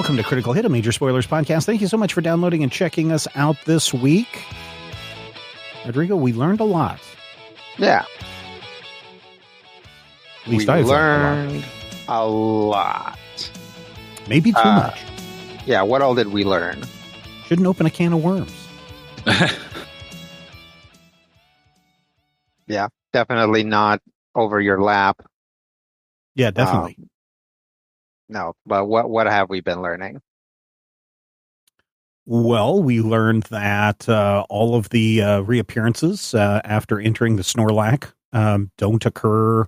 Welcome to Critical Hit, a Major Spoilers podcast. Thank you so much for downloading and checking us out this week. Rodrigo, we learned a lot. Yeah. At least I've learned a lot. Maybe too much. Yeah, what all did we learn? Shouldn't open a can of worms. Yeah, definitely not over your lap. Yeah, definitely. No, but what have we been learning? Well, we learned that all of the reappearances after entering the Snorlax don't occur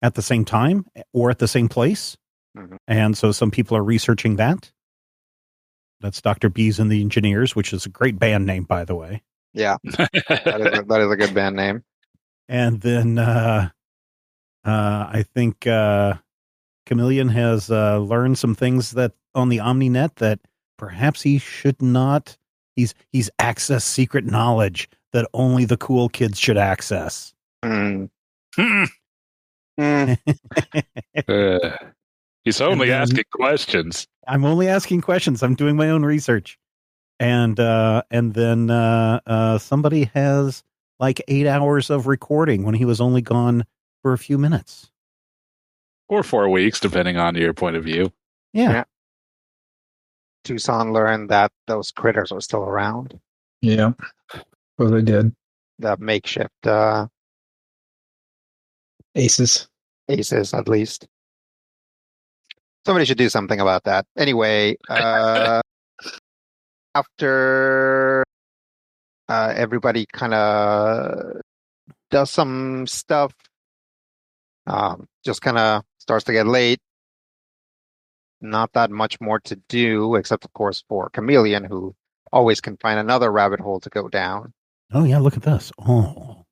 at the same time or at the same place. Mm-hmm. And so some people are researching that. That's Dr. Bees and the Engineers, which is a great band name, by the way. Yeah, that is a good band name. And then I think Chameleon has learned some things that on the OmniNet that perhaps he should not. He's accessed secret knowledge that only the cool kids should access. He's only asking questions. I'm only asking questions. I'm doing my own research. And then somebody has like 8 hours of recording when he was only gone for a few minutes. Or 4 weeks, depending on your point of view. Yeah. Tucson learned that those critters are still around. Yeah. Well, they did. The makeshift Aces, at least. Somebody should do something about that. Anyway, after everybody kind of does some stuff, just kind of starts to get late. Not that much more to do, except, of course, for Chameleon, who always can find another rabbit hole to go down. Oh, yeah, look at this. Oh,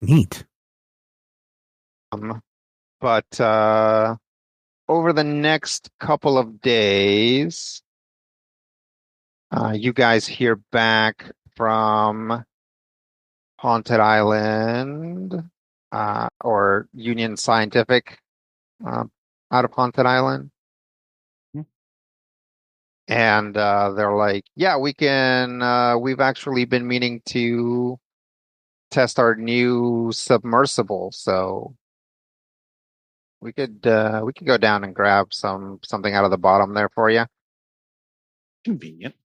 neat. But over the next couple of days, you guys hear back from Haunted Island or Union Scientific out of Haunted Island. And they're like, yeah, we can, we've actually been meaning to test our new submersible. So we could go down and grab something out of the bottom there for you. Convenient.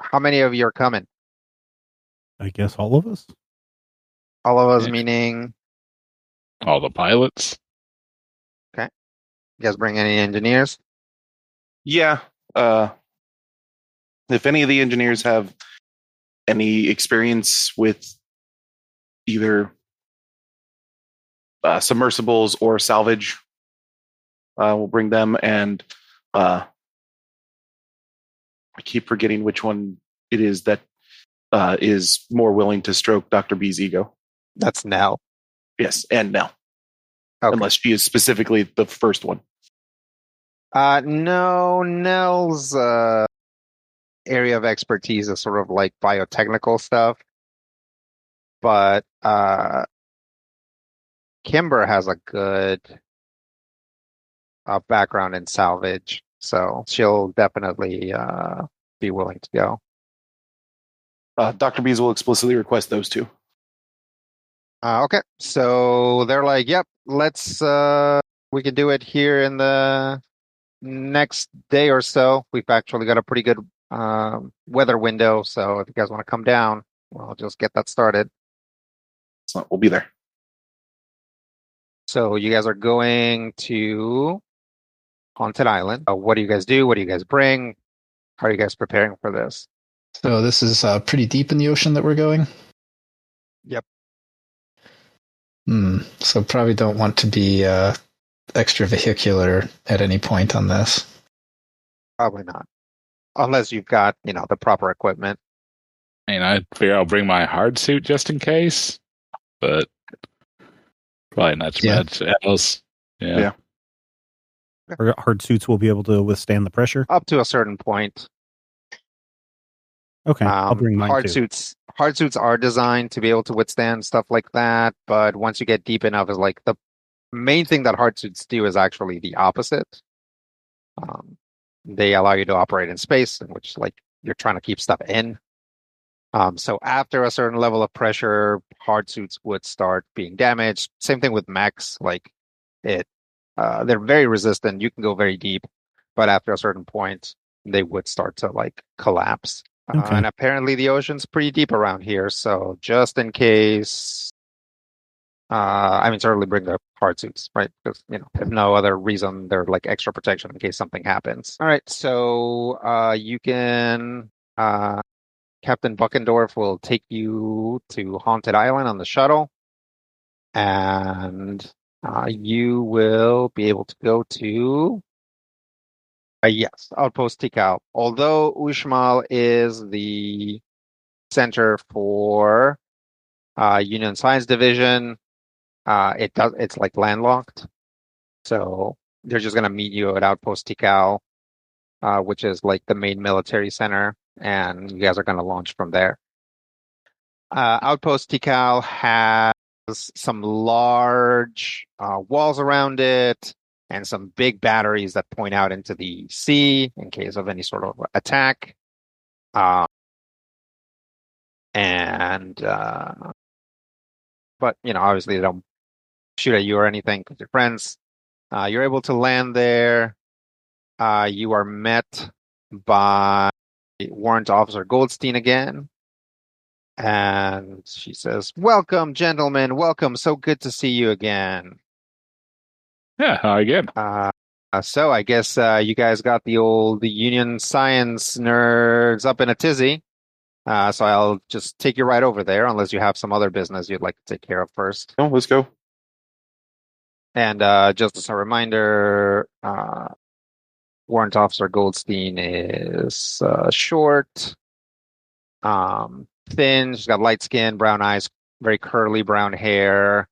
How many of you are coming? I guess all of us. All of us, meaning all the pilots. Okay. You guys bring any engineers? Yeah. If any of the engineers have any experience with either submersibles or salvage, we'll bring them. And I keep forgetting which one it is that is more willing to stroke Dr. B's ego. That's Nell. Yes, and Nell. Okay. Unless she is specifically the first one. No, Nell's area of expertise is sort of like biotechnical stuff. But Kimber has a good background in salvage, so she'll definitely be willing to go. Dr. Bees will explicitly request those two. Okay, so they're like, yep, let's, we can do it here in the next day or so. We've actually got a pretty good weather window, so if you guys want to come down, we'll just get that started. So we'll be there. So you guys are going to Haunted Island. What do you guys do? What do you guys bring? How are you guys preparing for this? So this is pretty deep in the ocean that we're going? Yep. So probably don't want to be extravehicular at any point on this. Probably not. Unless you've got, the proper equipment. I mean, I figure I'll bring my hard suit just in case, but probably not much else. Yeah. Hard suits will be able to withstand the pressure? Up to a certain point. Okay, I'll bring mine too. Hard suits are designed to be able to withstand stuff like that, but once you get deep enough, is like the main thing that hard suits do is actually the opposite. They allow you to operate in space, in which like you're trying to keep stuff in. So after a certain level of pressure, hard suits would start being damaged. Same thing with mechs. Like they're very resistant. You can go very deep, but after a certain point, they would start to like collapse. Okay. And apparently the ocean's pretty deep around here. So just in case, certainly bring the hard suits, right? Because, if no other reason, they're like extra protection in case something happens. All right. So you can, Captain Buckendorf will take you to Haunted Island on the shuttle. And you will be able to go to, yes, Outpost Tikal. Although Uxmal is the center for Union Science Division, it's like landlocked. So they're just going to meet you at Outpost Tikal, which is like the main military center, and you guys are going to launch from there. Outpost Tikal has some large walls around it and some big batteries that point out into the sea in case of any sort of attack. But obviously they don't shoot at you or anything because you're friends. You're able to land there. You are met by Warrant Officer Goldstein again. And she says, "Welcome, gentlemen. Welcome. So good to see you again." Yeah, hi again. So I guess you guys got the Union Science nerds up in a tizzy. So I'll just take you right over there, unless you have some other business you'd like to take care of first. No, let's go. And just as a reminder, Warrant Officer Goldstein is short, thin. She's got light skin, brown eyes, very curly brown hair,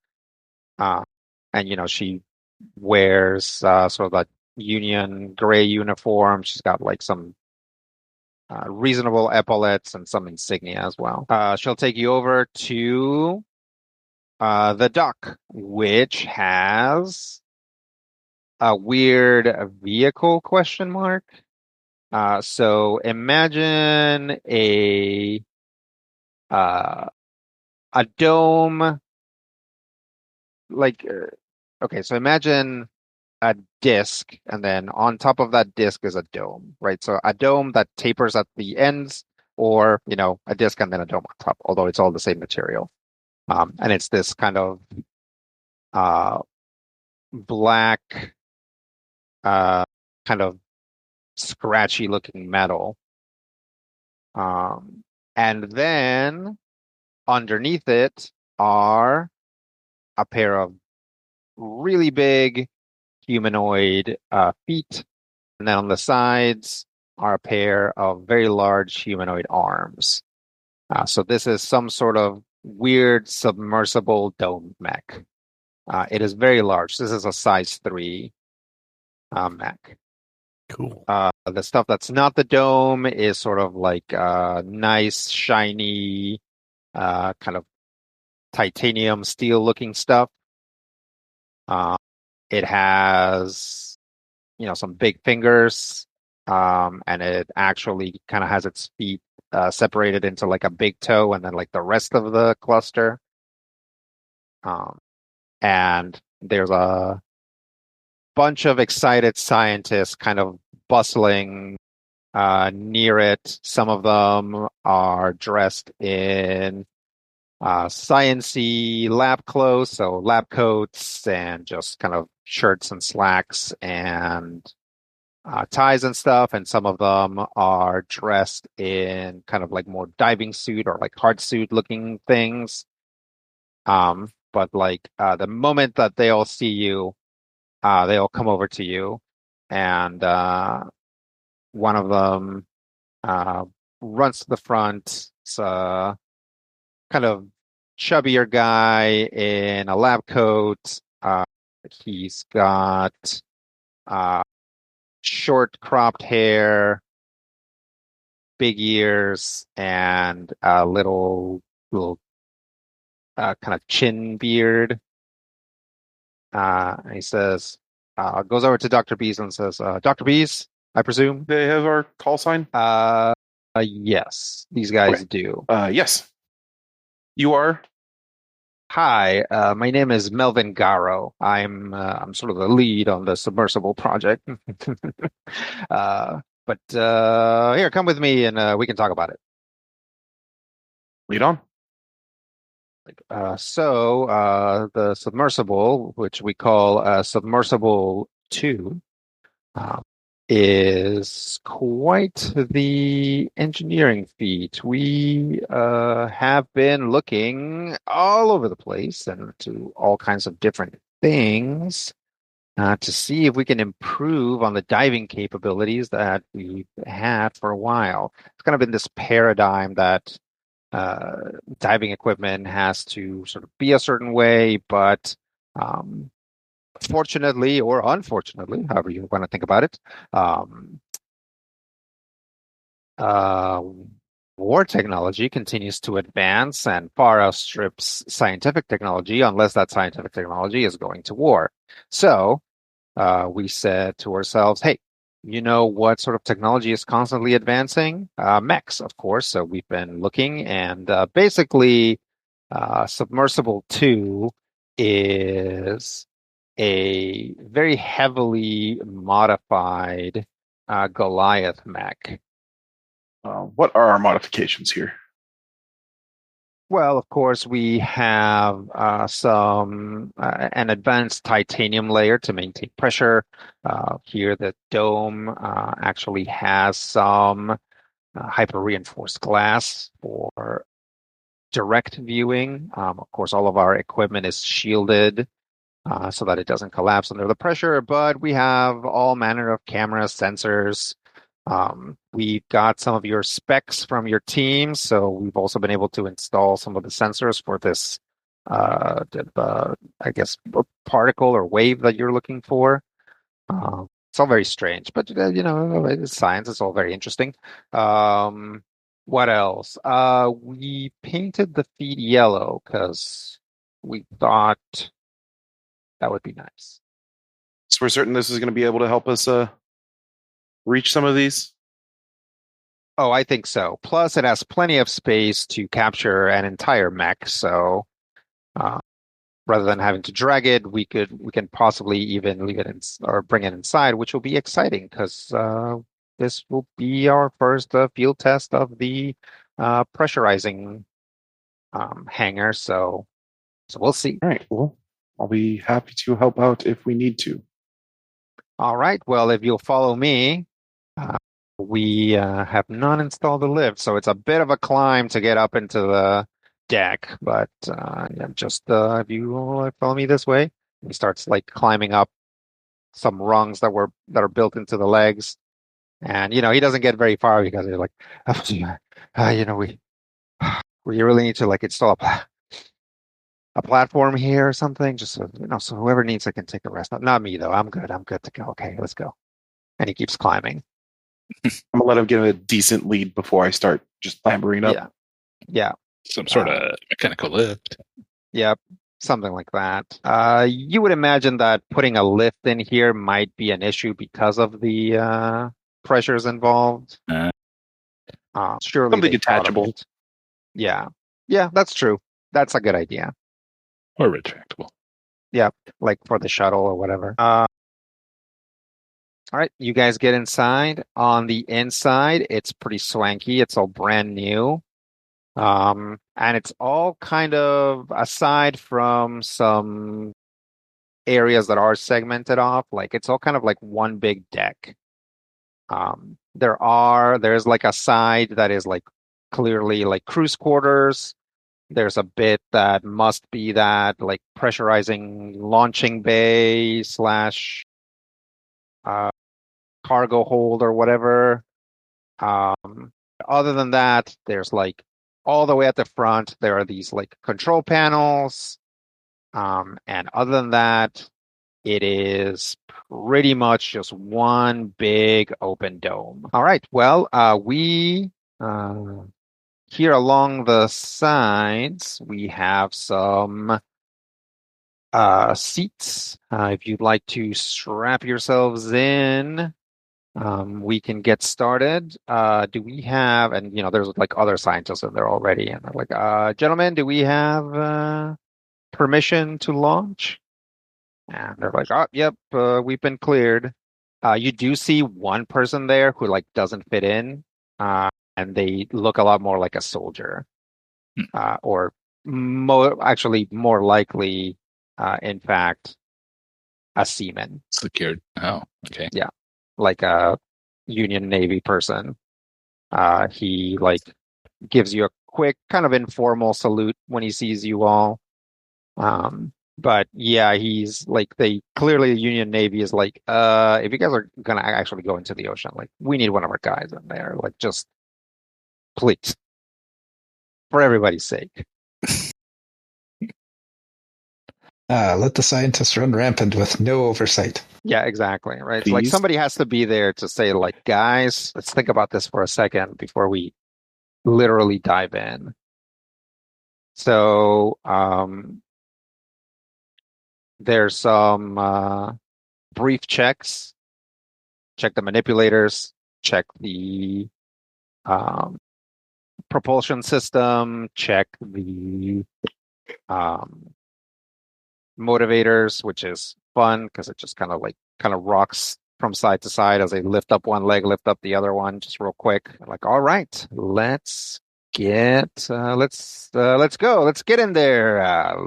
and she wears sort of a Union gray uniform. She's got like some reasonable epaulets and some insignia as well. She'll take you over to the dock, which has a weird vehicle question mark. So imagine a dome, like okay, so imagine a disc, and then on top of that disc is a dome, right? So a dome that tapers at the ends, or a disc and then a dome on top, although it's all the same material. And it's this kind of black, kind of scratchy looking metal. And then underneath it are a pair of really big humanoid feet. And then on the sides are a pair of very large humanoid arms. So this is some sort of weird submersible dome mech. It is very large. This is a size 3 mech. Cool. The stuff that's not the dome is sort of like nice, shiny, kind of titanium steel looking stuff. It has, some big fingers, and it actually kind of has its feet separated into like a big toe and then like the rest of the cluster. And there's a bunch of excited scientists kind of bustling near it. Some of them are dressed in science-y lab clothes, so lab coats and just kind of shirts and slacks and ties and stuff. And some of them are dressed in kind of like more diving suit or like hard suit looking things. But like the moment that they all see you, they all come over to you, and one of them runs to the front. It's a kind of chubbier guy in a lab coat. He's got short cropped hair, big ears, and a little kind of chin beard. And he says, Goes over to Dr. Bees and says, Dr. Bees, I presume? They have our call sign? Yes, these guys do. Yes. You are? Hi, my name is Melvin Garrow. I'm sort of the lead on the submersible project. But here, come with me and we can talk about it. Lead on. The submersible, which we call Submersible 2, is quite the engineering feat. We have been looking all over the place and to all kinds of different things to see if we can improve on the diving capabilities that we've had for a while. It's kind of been this paradigm that diving equipment has to sort of be a certain way, but fortunately or unfortunately, however you want to think about it, war technology continues to advance and far outstrips scientific technology unless that scientific technology is going to war. So we said to ourselves, hey, you know what sort of technology is constantly advancing? Mechs, of course. So we've been looking, and basically, Submersible 2 is a very heavily modified Goliath mech. What are our modifications here? Well, of course, we have an advanced titanium layer to maintain pressure. Here, the dome actually has some hyper-reinforced glass for direct viewing. Of course, all of our equipment is shielded so that it doesn't collapse under the pressure, but we have all manner of cameras, sensors. We've got some of your specs from your team, so we've also been able to install some of the sensors for this, I guess, particle or wave that you're looking for. It's all very strange, but it's science. It's all very interesting. What else? We painted the feet yellow because we thought that would be nice. So we're certain this is going to be able to help us reach some of these? Oh, I think so. Plus, it has plenty of space to capture an entire mech. So, rather than having to drag it, we can possibly even leave it or bring it inside, which will be exciting because this will be our first field test of the pressurizing hangar. So we'll see. All right. Well, I'll be happy to help out if we need to. All right. Well, if you'll follow me, we have not installed the lift, so it's a bit of a climb to get up into the deck. But if you follow me this way, he starts like climbing up some rungs that are built into the legs, and he doesn't get very far because he's like, we really need to like install a platform here or something, just so whoever needs it can take a rest. Not me though. I'm good to go. Okay, let's go. And he keeps climbing. I'm gonna let him get a decent lead before I start just clambering up. Yeah. Some sort of mechanical lift. Yep, something like that. You would imagine that putting a lift in here might be an issue because of the pressures involved. Surely something detachable. Yeah, that's true. That's a good idea. Or retractable. Yeah, like for the shuttle or whatever. All right, you guys get inside. On the inside, it's pretty swanky. It's all brand new. And it's all kind of, aside from some areas that are segmented off, like it's all kind of like one big deck. There's like a side that is like clearly like cruise quarters. There's a bit that must be that like pressurizing launching bay slash cargo hold or whatever. Other than that, there's like all the way at the front, there are these like control panels. And other than that, it is pretty much just one big open dome. All right. Well, we here along the sides, we have some seats. If you'd like to strap yourselves in, we can get started. Do we have, and there's like other scientists in there already, and they're like, gentlemen, do we have permission to launch? And they're like, oh, yep, we've been cleared. You do see one person there who like doesn't fit in, and they look a lot more like a soldier, or actually more likely, in fact, a seaman. Secured. Oh, okay. Yeah, like a Union Navy person. He like gives you a quick kind of informal salute when he sees you all. But yeah, he's like clearly the Union Navy is like, if you guys are gonna actually go into the ocean, like we need one of our guys in there. Like just please. For everybody's sake. Let the scientists run rampant with no oversight. Yeah, exactly. Right. Please? Like somebody has to be there to say, like, guys, let's think about this for a second before we literally dive in. So there's some brief checks. Check the manipulators, check the propulsion system, check the motivators, which is fun because it just kind of rocks from side to side as they lift up one leg, lift up the other one, just real quick. Like, all right, let's go, let's get in there.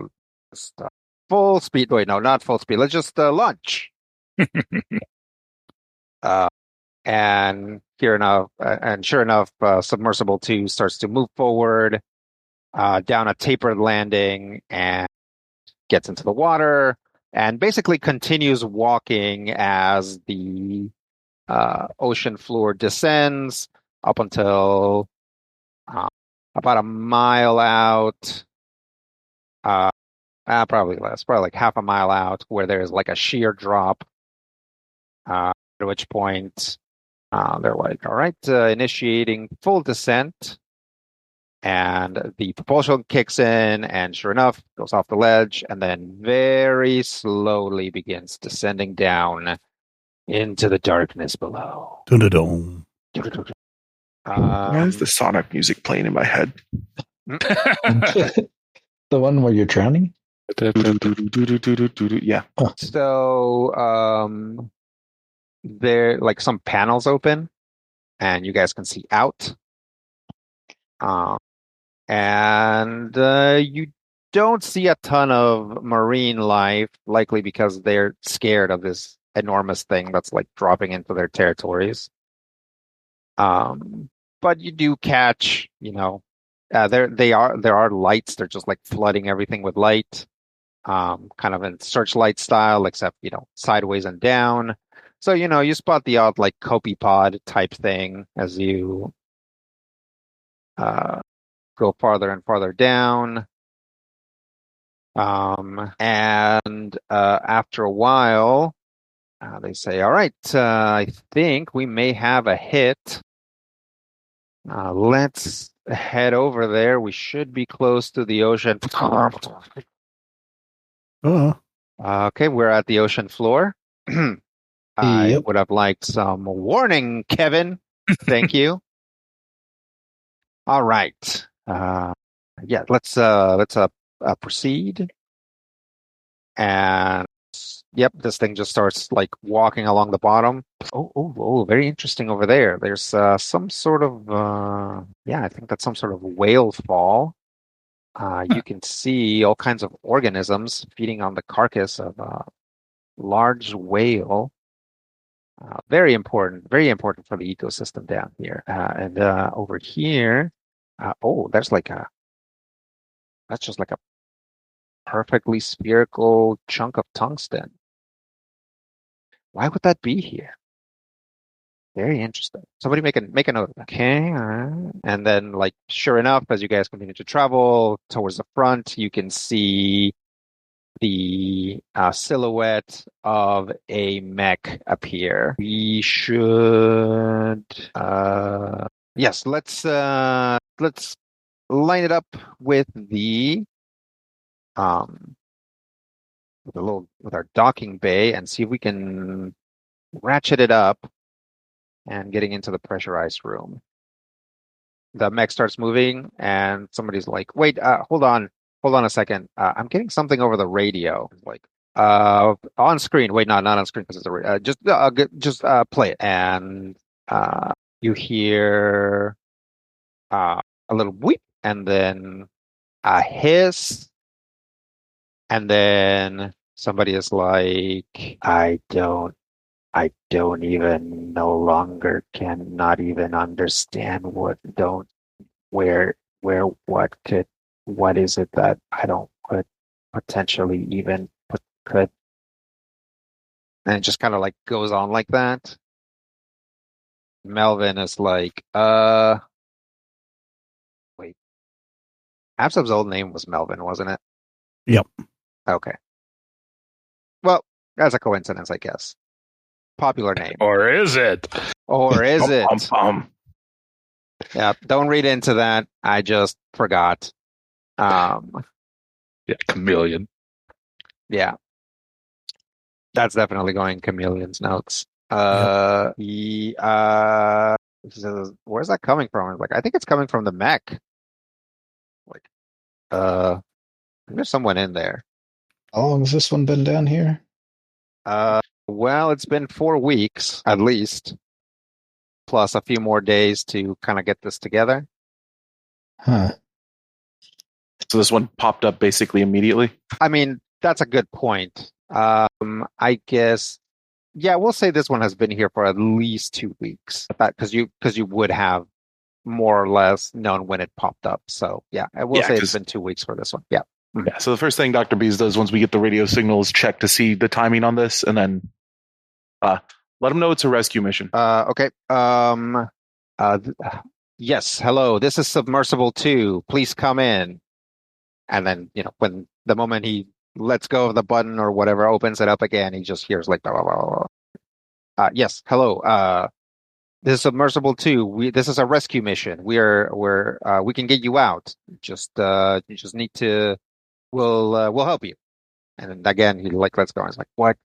Full speed. Wait, no, not full speed. Let's just launch. And sure enough, Submersible 2 starts to move forward down a tapered landing and gets into the water and basically continues walking as the ocean floor descends up until about a mile out. Probably less, probably like half a mile out, where there's like a sheer drop. At which point they're like, all right, initiating full descent. And the propulsion kicks in, and sure enough, goes off the ledge, and then very slowly begins descending down into the darkness below. Dun-dun-dun. Why is the Sonic music playing in my head? The one where you're drowning? Yeah. So there, like some panels open, and you guys can see out. And you don't see a ton of marine life, likely because they're scared of this enormous thing that's like dropping into their territories. But you do catch, there are lights. They're just like flooding everything with light, kind of in searchlight style, except sideways and down. So you spot the odd like copepod type thing as you go farther and farther down. And after a while, they say, all right, I think we may have a hit. Let's head over there. We should be close to the ocean. Okay, we're at the ocean floor. I would have liked some warning, Kevin. Thank you. All right. Yeah, let's proceed. And yep, this thing just starts like walking along the bottom. Oh, very interesting over there. There's some sort of I think that's some sort of whale fall. You can see all kinds of organisms feeding on the carcass of a large whale. Very important for the ecosystem down here. And over here, that's just like a perfectly spherical chunk of tungsten. Why would that be here? Very interesting. Somebody make a note of that. Okay, all right. And then, like, sure enough, as you guys continue to travel towards the front, you can see the silhouette of a mech appear. We should, yes, let's line it up with the with our docking bay and see if we can ratchet it up and getting into the pressurized room. The mech starts moving and somebody's like, wait, hold on a second. I'm getting something over the radio. Like, on screen. Wait, not on screen because it's a radio. Just play it. And you hear a little weep and then a hiss. And then somebody is like, I don't even no longer cannot even understand what is it that I don't could potentially even could, and it just kind of like goes on like that. Melvin is like, wait, Absub's old name was Melvin, wasn't it? Yep. Okay. Well, that's a coincidence, I guess. Popular name. Or is it? Or is it? Yeah, don't read into that. I just forgot. Yeah, chameleon. Yeah. That's definitely going Chameleon's notes. Where's that coming from? Like, I think it's coming from the mech. Like, there's someone in there. How long has this one been down here? Well, it's been 4 weeks at least, plus a few more days to kind of get this together. Huh. So this one popped up basically immediately. I mean, that's a good point. I guess, yeah, we'll say this one has been here for at least 2 weeks. Because you would have more or less known when it popped up. So yeah, I will say it's been 2 weeks for this one. Yeah. Yeah. So the first thing Dr. Bees does once we get the radio signal is check to see the timing on this, and then let them know it's a rescue mission. Okay. Yes. Hello. This is Submersible 2. Please come in. And then, when the moment he lets go of the button or whatever, opens it up again, he just hears like, blah, blah, blah, blah. Yes. Hello. This is Submersible 2. This is a rescue mission. We can get you out. You just need to. We'll help you. And then again, he lets go. It's like,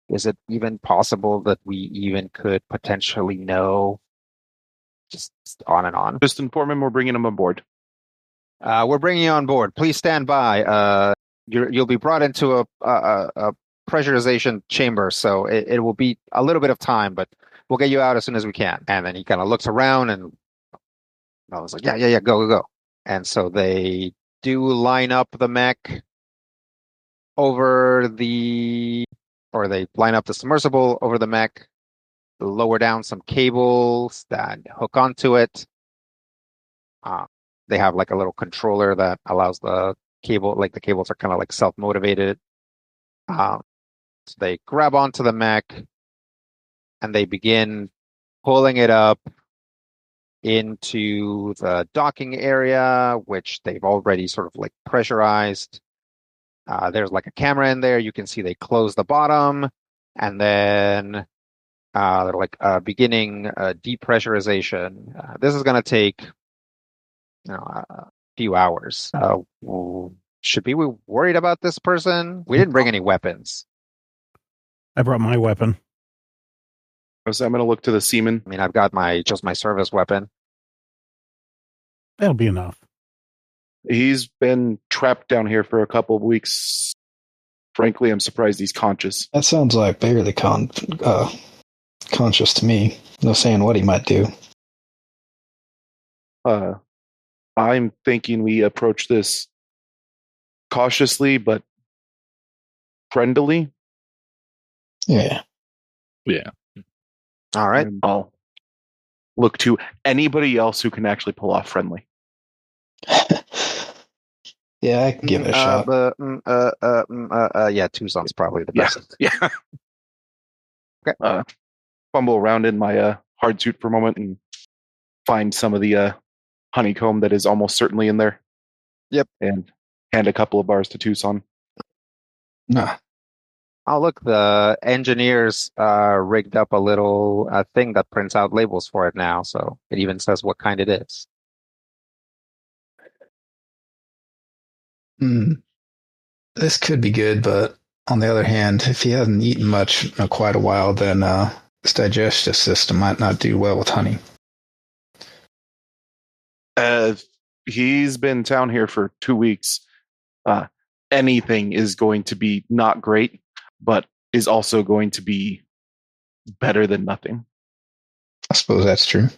is it even possible that we even could potentially know? Just on and on. Just inform him we're bringing him on board. We're bringing you on board. Please stand by. You'll be brought into a pressurization chamber, so it will be a little bit of time, but we'll get you out as soon as we can. And then he kind of looks around, and I was like, yeah, go. And so they do line up the mech they line up the submersible over the mech, lower down some cables that hook onto it. They have like a little controller that allows the cable, like the cables are kind of like self-motivated. So they grab onto the mech and they begin pulling it up into the docking area, which they've already sort of like pressurized. There's like a camera in there. You can see they close the bottom, and then they're like beginning depressurization. This is going to take a few hours. Should we be worried about this person? We didn't bring any weapons. I brought my weapon. So I'm going to look to the seaman. I mean, I've got my service weapon. That'll be enough. He's been trapped down here for a couple of weeks. Frankly, I'm surprised he's conscious. That sounds like barely conscious to me. No saying what he might do. I'm thinking we approach this cautiously but friendly. Yeah. All right. And I'll look to anybody else who can actually pull off friendly. Yeah, I can give it a shot. Yeah, Tucson's probably the best. Yeah. Okay. Fumble around in my hard suit for a moment and find some of the honeycomb that is almost certainly in there. Yep. And hand a couple of bars to Tucson. Nah. Oh, look, the engineers rigged up a little thing that prints out labels for it now, so it even says what kind it is. This could be good, but on the other hand, if he hasn't eaten much in quite a while, then his digestive system might not do well with honey. He's been down here for 2 weeks. Anything is going to be not great, but is also going to be better than nothing. I suppose that's true.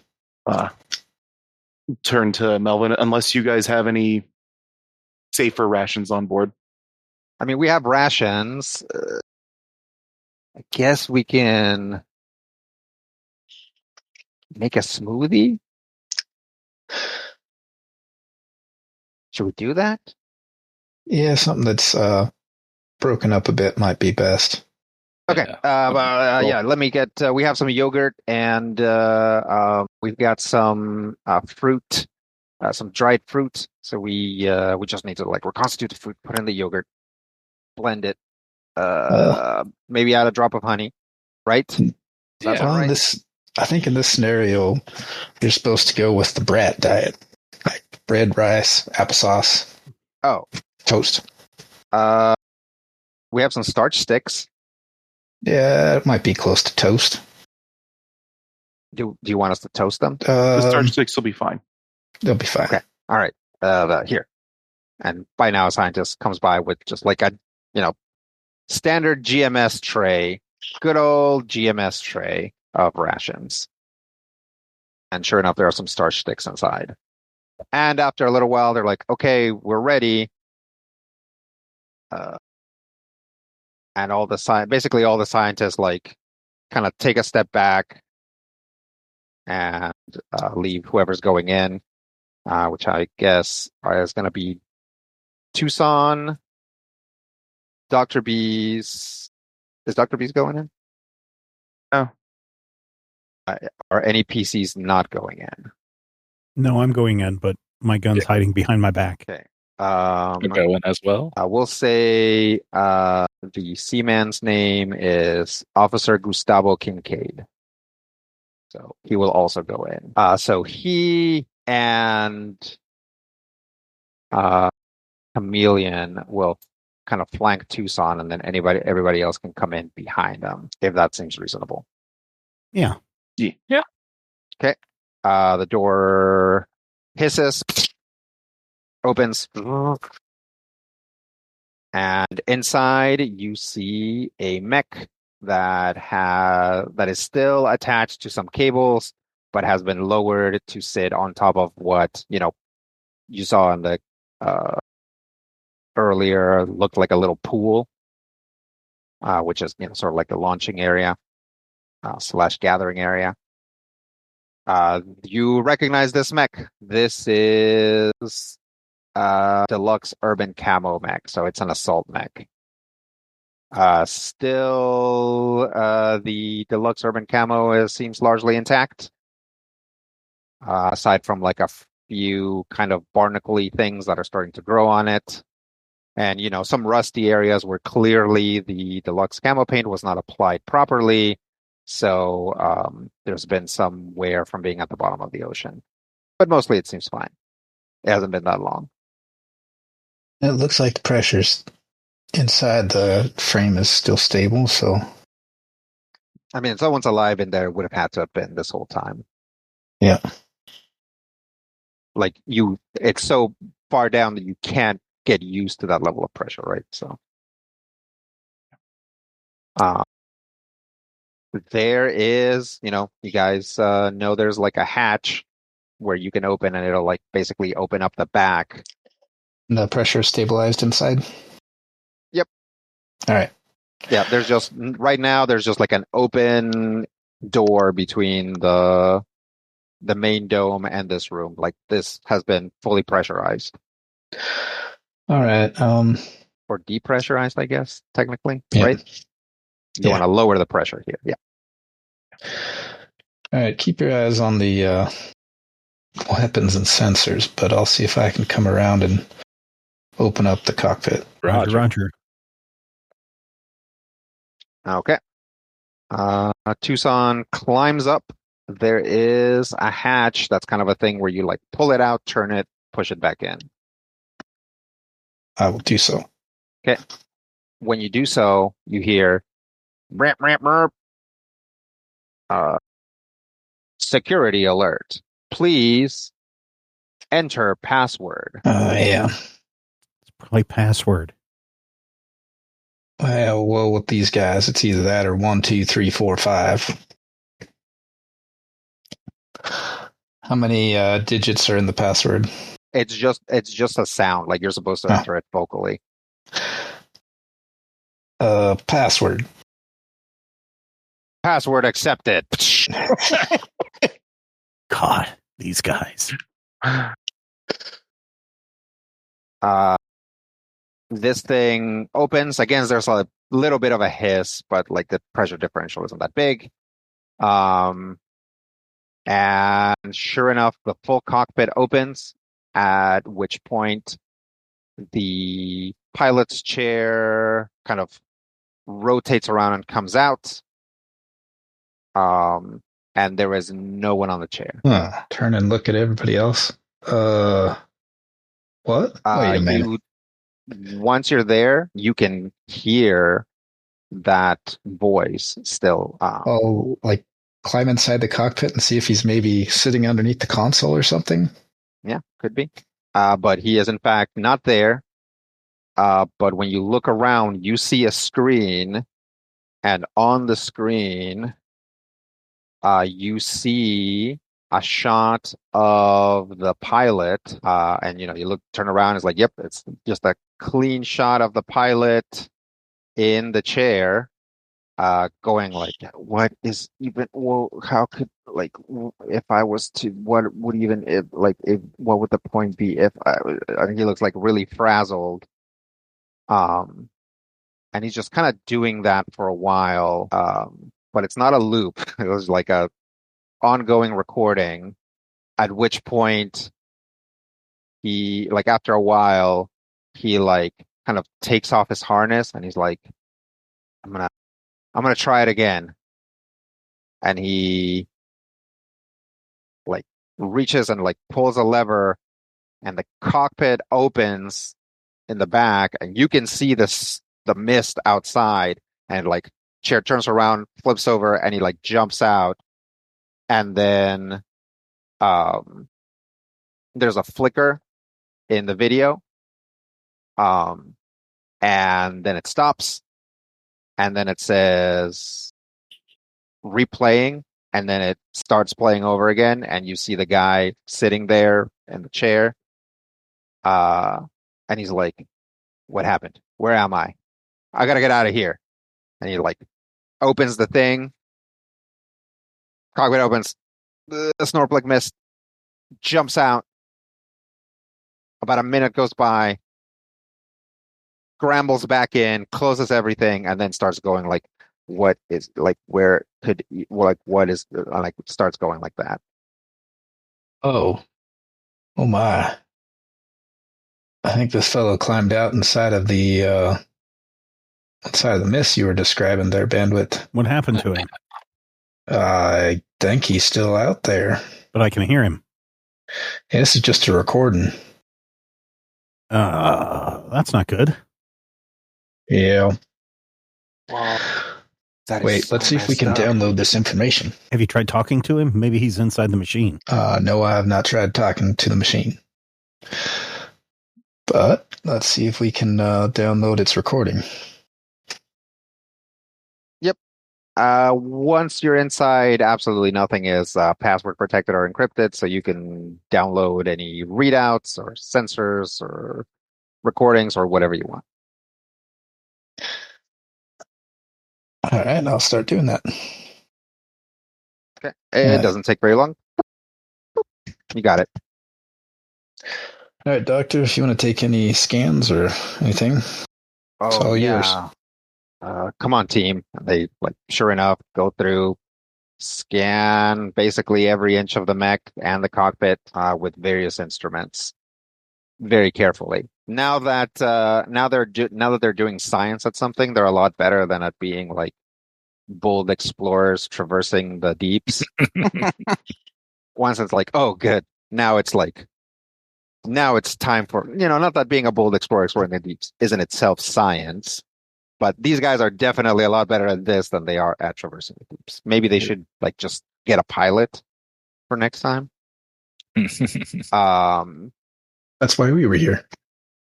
Turn to Melvin, unless you guys have any safer rations on board. I mean, we have rations. I guess we can make a smoothie. Should we do that? Yeah, something that's broken up a bit might be best. Okay. Yeah. Let me get. We have some yogurt and we've got some fruit, some dried fruit. So we just need to reconstitute the fruit, put in the yogurt, blend it, maybe add a drop of honey, right? Yeah. Well, right? I think in this scenario, you're supposed to go with the brat diet, like bread, rice, applesauce. Oh, toast. We have some starch sticks. Yeah, it might be close to toast. Do you want us to toast them? The starch sticks will be fine. They'll be fine. Okay. All right. Here. And by now, a scientist comes by with just like a, standard GMS tray, good old GMS tray of rations. And sure enough, there are some starch sticks inside. And after a little while, they're like, okay, we're ready. And all the scientists kind of take a step back and leave whoever's going in, which I guess is going to be Tucson, Dr. B's. Is Dr. B's going in? No. Are any PCs not going in? No, I'm going in, but my gun's hiding behind my back. Okay. I'll go in as well. We'll say the seaman's name is Officer Gustavo Kincaid. So he will also go in. So he and Chameleon will kind of flank Tucson, and then everybody else can come in behind them, if that seems reasonable. Yeah. Yeah. Okay. The door hisses, opens, and inside you see a mech that is still attached to some cables, but has been lowered to sit on top of what you saw in the earlier looked like a little pool, which is sort of like the launching area / gathering area. You recognize this mech. This is deluxe urban camo mech, so it's an assault mech. Still, the deluxe urban camo seems largely intact, aside from like a few kind of barnacle-y things that are starting to grow on it, and some rusty areas where clearly the deluxe camo paint was not applied properly. So there's been some wear from being at the bottom of the ocean, but mostly it seems fine. It hasn't been that long. It looks like the pressures inside the frame is still stable, so... I mean, if someone's alive in there, would have had to have been this whole time. Yeah. It's so far down that you can't get used to that level of pressure, right? So... there is, you guys know there's like a hatch where you can open, and it'll basically open up the back. And the pressure is stabilized inside? Yep. All right. Yeah, right now there's just like an open door between the main dome and this room. Like this has been fully pressurized. All right. Or depressurized, I guess, technically, yeah. Right? You want to lower the pressure here. Yeah. All right. Keep your eyes on the weapons and sensors, but I'll see if I can come around and open up the cockpit. Roger. Okay. Tucson climbs up. There is a hatch that's kind of a thing where you pull it out, turn it, push it back in. I will do so. Okay. when you do so, you hear "Brap, brap, brap." Security alert. Please enter password. Yeah. It's probably password. Well, with these guys, it's either that or 1, 2, 3, 4, 5. How many digits are in the password? It's just a sound, like you're supposed to enter it vocally. Password. Password accepted. God, these guys. This thing opens. Again, there's a little bit of a hiss, but like the pressure differential isn't that big. And sure enough, the full cockpit opens, at which point the pilot's chair kind of rotates around and comes out. And there is no one on the chair. Turn and look at everybody else. What? Wait a minute. Once you're there, you can hear that voice still. Like climb inside the cockpit and see if he's maybe sitting underneath the console or something? Yeah, could be. But he is in fact not there. But when you look around, you see a screen, and on the screen, you see a shot of the pilot, and you turn around, it's like, yep, it's just a clean shot of the pilot in the chair, going like, what is even, well, how could, like, if I was to, what would even, what would the point be if I think he looks like really frazzled. And he's just kind of doing that for a while, but it's not a loop. It was like a ongoing recording, at which point he, like, after a while, he like kind of takes off his harness and he's like, I'm gonna try it again. And he like reaches and like pulls a lever, and the cockpit opens in the back, and you can see the mist outside, and like chair turns around, flips over, and he like jumps out. And then there's a flicker in the video, and then it stops, and then it says replaying, and then it starts playing over again, and you see the guy sitting there in the chair, and he's like, what happened? Where am I? I gotta get out of here. And he like opens the thing, cockpit opens, the Snorplik mist jumps out. About a minute goes by, scrambles back in, closes everything, and then starts going like, what is, like, where could, like, what is, like, starts going like that. Oh my. I think this fellow climbed out inside of the mist you were describing there, Bandwidth. What happened to him? I think he's still out there. But I can hear him. Yeah, this is just a recording. That's not good. Yeah. Wow. Wait, let's see if we can download this information. Have you tried talking to him? Maybe he's inside the machine. No, I have not tried talking to the machine. But let's see if we can download its recording. Yep. Once you're inside, absolutely nothing is password protected or encrypted, so you can download any readouts or sensors or recordings or whatever you want. All right, I'll start doing that. Okay. It doesn't take very long. You got it. All right, Doctor, if you want to take any scans or anything, it's all yours. Come on, team. They, like, sure enough, go through, scan basically every inch of the mech and the cockpit with various instruments very carefully. Now that they're doing science at something, they're a lot better than at being like bold explorers traversing the deeps. Once it's like, oh, good. Now it's time for, not that being a bold explorer exploring the deeps isn't itself science, But these guys are definitely a lot better at this than they are at traversing the hoops. Maybe they should like just get a pilot for next time. That's why we were here.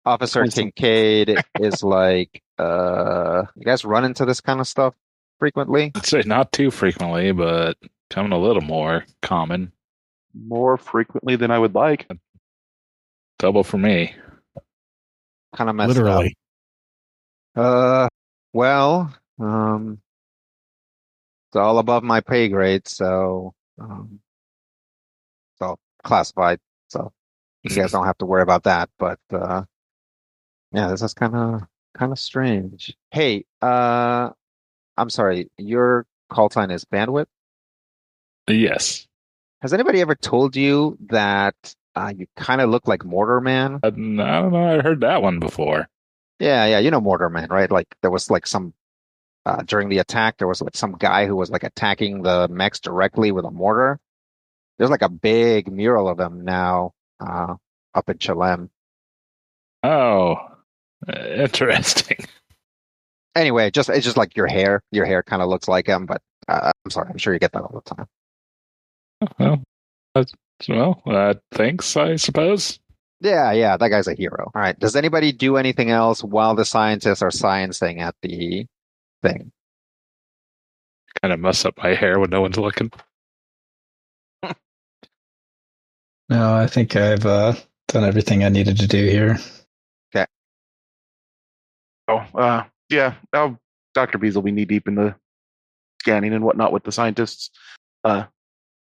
Officer Awesome. Kincaid is like, you guys run into this kind of stuff frequently? I'd say not too frequently, but coming a little more common. More frequently than I would like. Double for me. Kind of messed Literally. up. Well, it's all above my pay grade, so it's all classified, so you guys don't have to worry about that. But yeah, this is kind of strange. Hey, I'm sorry, your call sign is bandwidth. Yes. Has anybody ever told you that you kind of look like Mortar Man? I don't know. I heard that one before. Yeah, you know Mortar Man, right? Like there was like some during the attack, there was like some guy who was like attacking the mechs directly with a mortar. There's like a big mural of him now up in Chelem. Oh, interesting. Anyway, it's just like your hair. Your hair kind of looks like him, but I'm sorry, I'm sure you get that all the time. Thanks, I suppose. Yeah, that guy's a hero. All right. Does anybody do anything else while the scientists are sciencing at the thing? Kind of mess up my hair when no one's looking. No, I think I've done everything I needed to do here. Okay. Yeah. Now Dr. Bees will be knee deep in the scanning and whatnot with the scientists,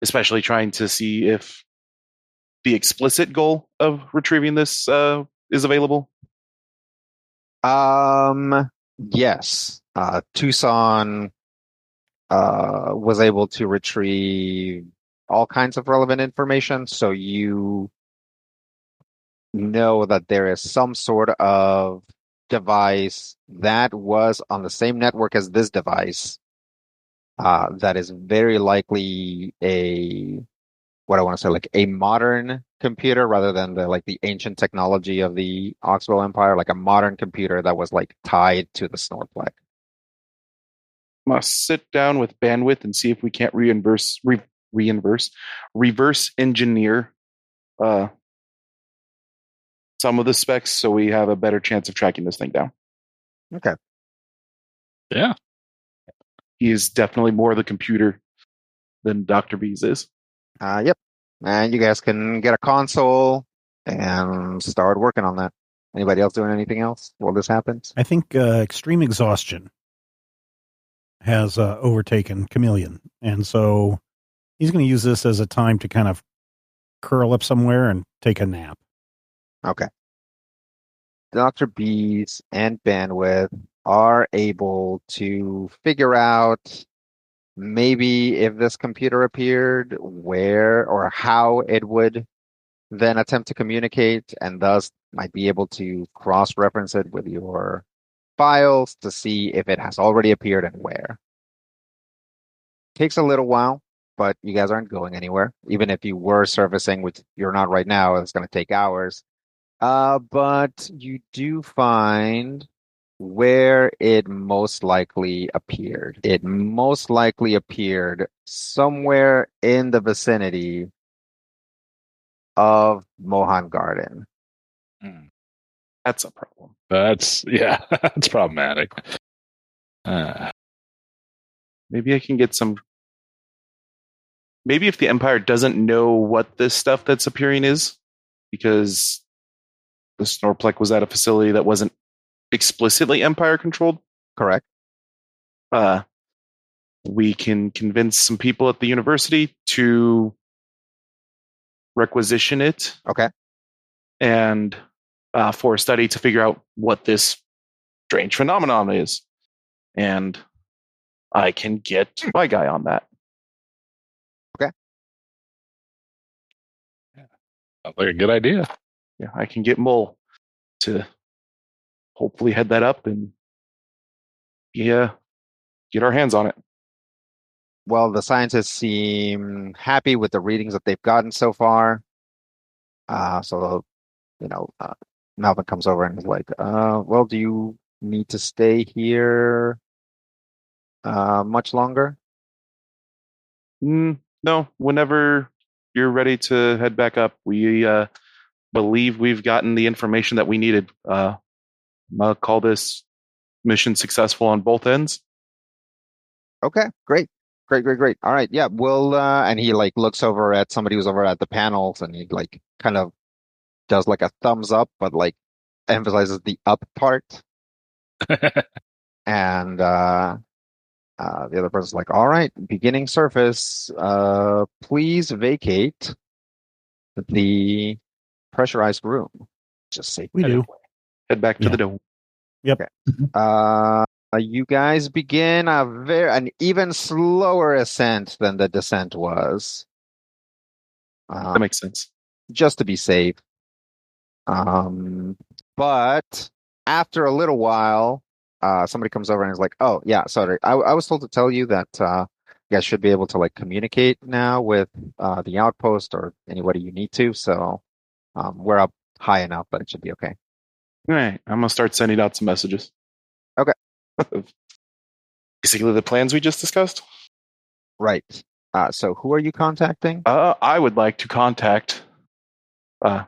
especially trying to see if the explicit goal of retrieving this is available. Yes. Tucson was able to retrieve all kinds of relevant information, so you know that there is some sort of device that was on the same network as this device that is very likely like a modern computer rather than the ancient technology of the Oxbow Empire, like a modern computer that was like tied to the Snortplek. Must sit down with bandwidth and see if we can't reverse engineer some of the specs so we have a better chance of tracking this thing down. Okay. Yeah. He is definitely more the computer than Dr. Bees is. Yep. And you guys can get a console and start working on that. Anybody else doing anything else while this happens? I think extreme exhaustion has overtaken Chameleon. And so he's going to use this as a time to kind of curl up somewhere and take a nap. Okay. Dr. Bees and Bandwidth are able to figure out maybe if this computer appeared, where or how it would then attempt to communicate, and thus might be able to cross-reference it with your files to see if it has already appeared and where. Takes a little while, but you guys aren't going anywhere. Even if you were servicing, which you're not right now, it's going to take hours. But you do find where it most likely appeared. It most likely appeared somewhere in the vicinity of Mohan Garden. That's a problem. That's problematic. Maybe I can get some. Maybe if the Empire doesn't know what this stuff that's appearing is, because the Snortplek was at a facility that wasn't explicitly Empire controlled. Correct. We can convince some people at the university to requisition it. Okay. And for a study to figure out what this strange phenomenon is. And I can get my guy on that. Okay. Sounds like a good idea. Yeah, I can get Mole to hopefully head that up and get our hands on it. Well, the scientists seem happy with the readings that they've gotten so far. So, Malvin comes over and is like, well, do you need to stay here much longer? No, whenever you're ready to head back up, we believe we've gotten the information that we needed. I'll call this mission successful on both ends. Okay, great. All right, yeah, we'll and he like looks over at somebody who's over at the panels, and he like kind of does like a thumbs up, but like emphasizes the up part. And the other person's like, all right, beginning surface, please vacate the pressurized room. Just say We do. Head back to the dome. Yep. Okay. You guys begin an even slower ascent than the descent was. That makes sense. Just to be safe. But after a little while, somebody comes over and is like, "Oh, yeah, sorry. I was told to tell you that you guys should be able to like communicate now with the outpost or anybody you need to. So we're up high enough, but it should be okay." All right, I'm gonna start sending out some messages. Okay. Basically, the plans we just discussed. Right. So who are you contacting? I would like to contact PA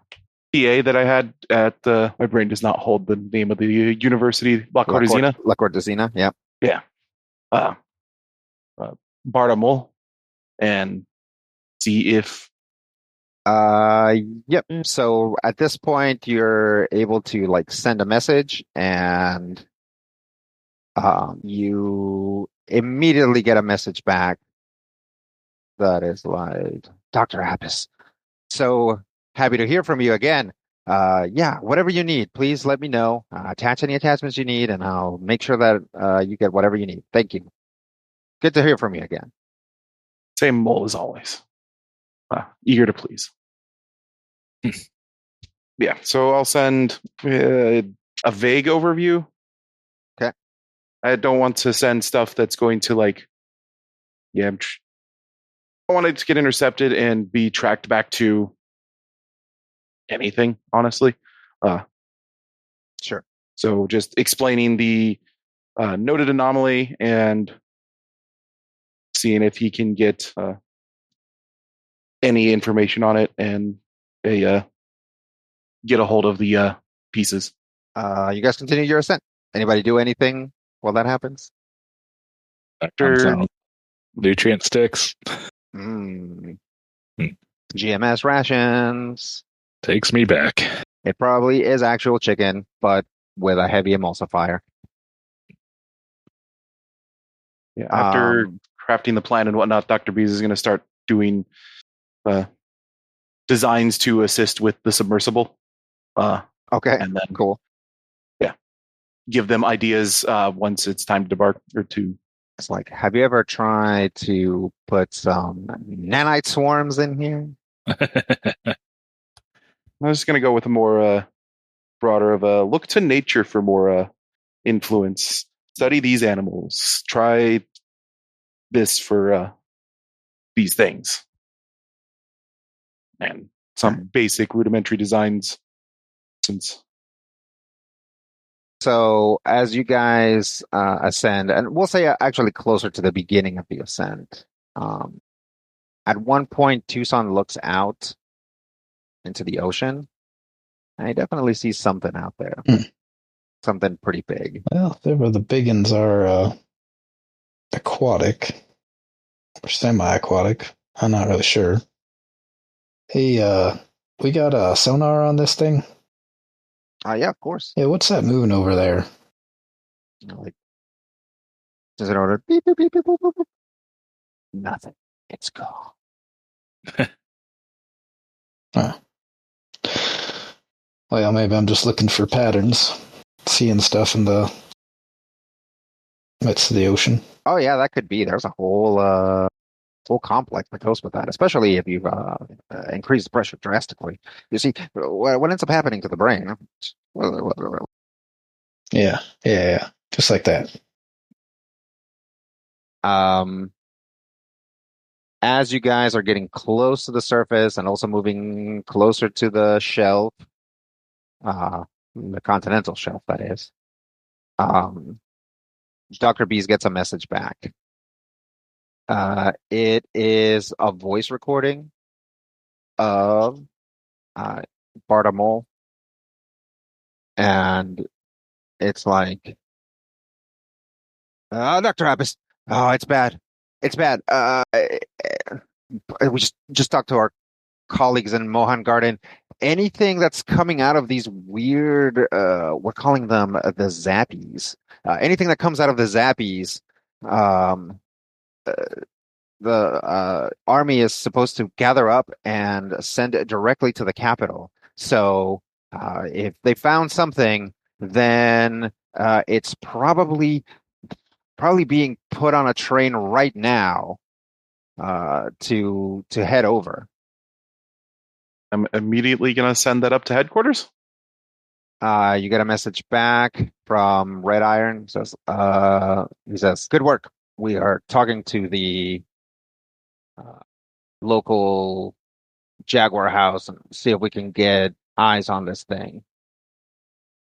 that I had at my brain does not hold the name of the university, La Cortesina. La Cortesina, yeah. Yeah. Bartamol, and see if. Yep. So at this point, you're able to like send a message, and you immediately get a message back that is like, Dr. Apis, so happy to hear from you again. Yeah, whatever you need, please let me know. Attach any attachments you need, and I'll make sure that you get whatever you need. Thank you. Good to hear from you again. Same mole as always. Eager to please. Yeah, so I'll send a vague overview. Okay. I don't want to send stuff that's going to like, I want it to get intercepted and be tracked back to anything, honestly. Sure. So just explaining the noted anomaly and seeing if he can get any information on it and get a hold of the pieces. You guys continue your ascent. Anybody do anything while that happens? After nutrient sticks. GMS rations. Takes me back. It probably is actual chicken, but with a heavy emulsifier. Yeah, after crafting the plan and whatnot, Dr. Bees is going to start doing designs to assist with the submersible. Okay, and then cool. Yeah, give them ideas once it's time to debark or to. It's like, have you ever tried to put some nanite swarms in here? I was just going to go with a more broader of a look to nature for more influence. Study these animals. Try this for these things. And some basic rudimentary designs. So as you guys ascend, and we'll say actually closer to the beginning of the ascent, at one point Tucson looks out into the ocean, and he definitely sees something out there. Something pretty big. Well, the big ones are aquatic or semi-aquatic. I'm not really sure. Hey, we got a sonar on this thing? Yeah, of course. Yeah, what's that moving over there? Like, does it order beep, beep, beep, beep, beep, beep, beep? Nothing. It's gone. Huh. Well, maybe I'm just looking for patterns, seeing stuff in the midst of the ocean. Oh yeah, that could be. There's a whole complex that goes with that, especially if you've increased the pressure drastically. You see, what ends up happening to the brain? Yeah, just like that. As you guys are getting close to the surface and also moving closer to the shelf, the continental shelf, that is, Dr. Bees gets a message back. It is a voice recording of Bartamol, and it's like, Dr. Abbas, oh, it's bad. It's bad. We just talked to our colleagues in Mohan Garden. Anything that's coming out of these weird, we're calling them the zappies. Anything that comes out of the zappies, the army is supposed to gather up and send it directly to the capital. So if they found something, then it's probably being put on a train right now to head over. I'm immediately going to send that up to headquarters. You get a message back from Red Iron. He says, "Good work. We are talking to the local Jaguar house and see if we can get eyes on this thing."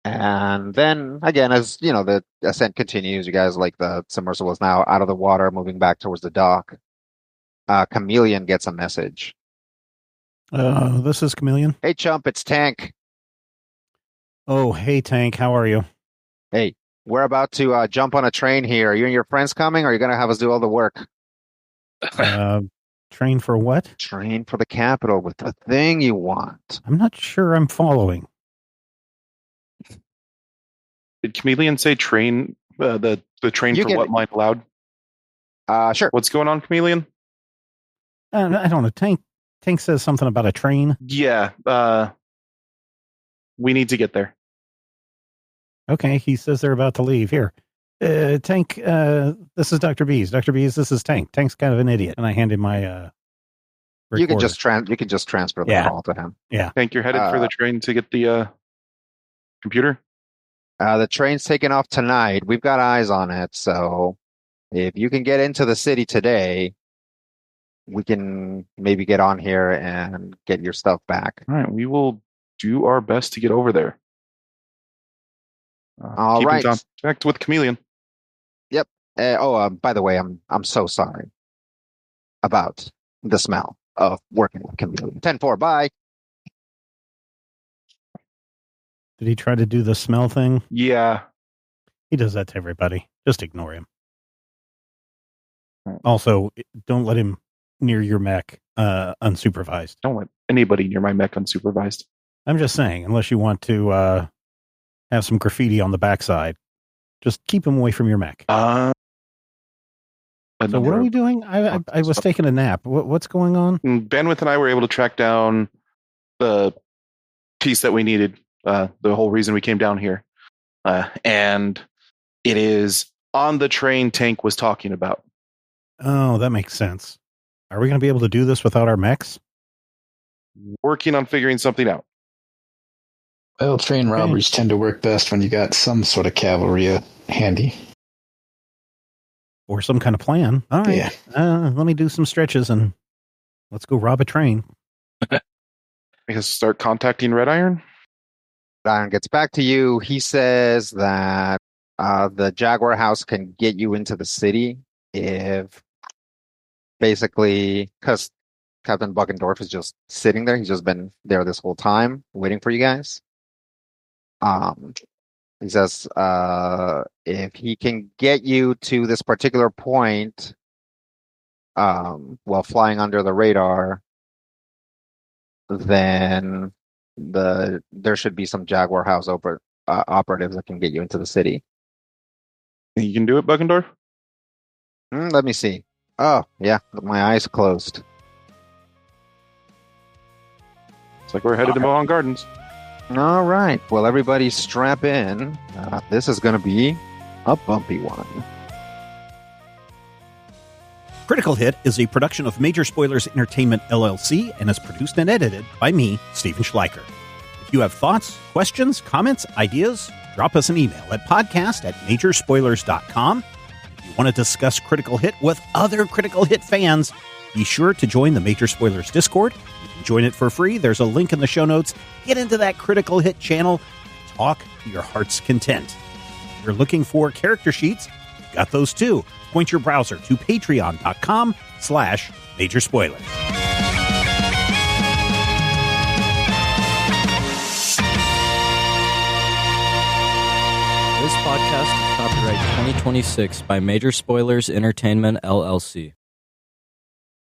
And then again, as you know, the ascent continues. You guys, like, the submersible is now out of the water, moving back towards the dock. Chameleon gets a message. This is Chameleon. Hey, Chump, it's Tank. Oh, hey, Tank. How are you? Hey, we're about to jump on a train here. Are you and your friends coming, or are you going to have us do all the work? Train for what? Train for the capital with the thing you want. I'm not sure I'm following. Did Chameleon say train? The train You for get what it. line allowed? Sure. What's going on, Chameleon? I don't know. Tank says something about a train. Yeah. We need to get there. Okay, he says they're about to leave. Here, Tank, this is Dr. Bees. Dr. Bees, this is Tank. Tank's kind of an idiot. And I hand him my recorder. You can just transfer the call to him. Yeah. Tank, you're headed for the train to get the computer? The train's taking off tonight. We've got eyes on it, so if you can get into the city today, we can maybe get on here and get your stuff back. All right, we will do our best to get over there. All right. Keep in contact with Chameleon. Yep. By the way, I'm so sorry about the smell of working with Chameleon. 10-4, bye. Did he try to do the smell thing? Yeah. He does that to everybody. Just ignore him. Also, don't let him near your mech unsupervised. Don't let anybody near my mech unsupervised. I'm just saying, unless you want to have some graffiti on the backside, just keep him away from your mech. So what are we doing? I was taking a nap. What's going on? Bandwidth and I were able to track down the piece that we needed, the whole reason we came down here. And it is on the train Tank was talking about. Oh, that makes sense. Are we going to be able to do this without our mechs? Working on figuring something out. Well, train robberies tend to work best when you got some sort of cavalry handy. Or some kind of plan. All right. Yeah. Let me do some stretches and let's go rob a train. I guess start contacting Red Iron. Red Iron gets back to you. He says that the Jaguar house can get you into the city if basically, because Captain Buckendorf is just sitting there. He's just been there this whole time waiting for you guys. He says if he can get you to this particular point while flying under the radar, then there should be some Jaguar house operatives that can get you into the city. You can do it, Buckendorf? Let me see. Oh, yeah, my eyes closed. It's like we're headed to Mohan Gardens. All right. Well, everybody strap in. This is going to be a bumpy one. Critical Hit is a production of Major Spoilers Entertainment, LLC, and is produced and edited by me, Stephen Schleicher. If you have thoughts, questions, comments, ideas, drop us an email at podcast@majorspoilers.com. If you want to discuss Critical Hit with other Critical Hit fans, be sure to join the Major Spoilers Discord. You can join it for free. There's a link in the show notes. Get into that Critical Hit channel. Talk to your heart's content. If you're looking for character sheets, we've got those too. Point your browser to patreon.com/Major Spoilers. This podcast is copyright 2026 by Major Spoilers Entertainment, LLC.